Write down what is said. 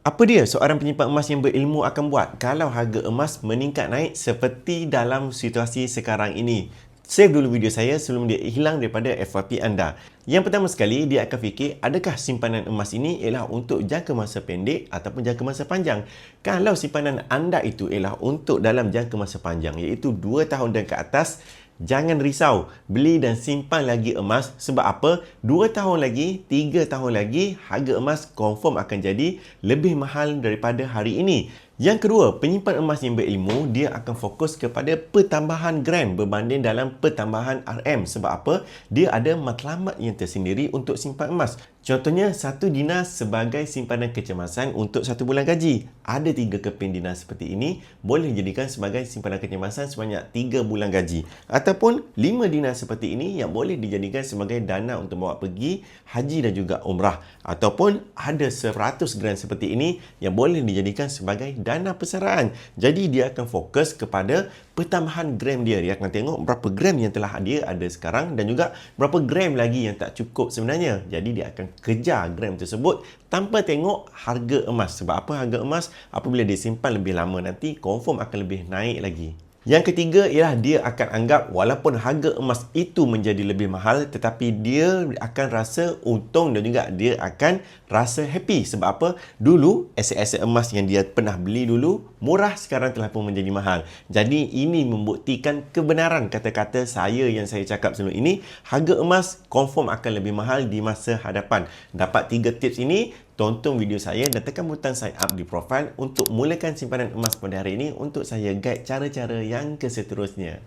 Apa dia seorang penyimpan emas yang berilmu akan buat kalau harga emas meningkat naik seperti dalam situasi sekarang ini? Save dulu video saya sebelum dia hilang daripada FYP anda. Yang pertama sekali, dia akan fikir adakah simpanan emas ini ialah untuk jangka masa pendek ataupun jangka masa panjang. Kalau simpanan anda itu ialah untuk dalam jangka masa panjang, iaitu 2 tahun dan ke atas, jangan risau, beli dan simpan lagi emas. Sebab apa? 2 tahun lagi, 3 tahun lagi, harga emas confirm akan jadi lebih mahal daripada hari ini. Yang kedua, penyimpan emas yang berilmu, dia akan fokus kepada pertambahan gram berbanding dalam pertambahan RM. Sebab apa? Dia ada matlamat yang tersendiri untuk simpan emas. Contohnya, 1 dinar sebagai simpanan kecemasan untuk 1 bulan gaji. Ada 3 keping dinar seperti ini, boleh dijadikan sebagai simpanan kecemasan sebanyak 3 bulan gaji. Ataupun 5 dinar seperti ini yang boleh dijadikan sebagai dana untuk bawa pergi haji dan juga umrah. Ataupun ada 100 gram seperti ini yang boleh dijadikan sebagai dana persaraan. Jadi dia akan fokus kepada pertambahan gram dia. Dia akan tengok berapa gram yang telah dia ada sekarang dan juga berapa gram lagi yang tak cukup sebenarnya. Jadi dia akan kejar gram tersebut tanpa tengok harga emas. Sebab apa? Harga emas apabila dia simpan lebih lama nanti confirm akan lebih naik lagi. Yang ketiga ialah dia akan anggap walaupun harga emas itu menjadi lebih mahal, tetapi dia akan rasa untung dan juga dia akan rasa happy. Sebab apa? Dulu aset-aset emas yang dia pernah beli dulu murah, sekarang telah pun menjadi mahal. Jadi ini membuktikan kebenaran kata-kata saya yang saya cakap sebelum ini. Harga emas confirm akan lebih mahal di masa hadapan. Dapat 3 tips ini, tonton video saya dan tekan butang sign up di profil untuk mulakan simpanan emas pada hari ini untuk saya guide cara-cara yang keseterusnya.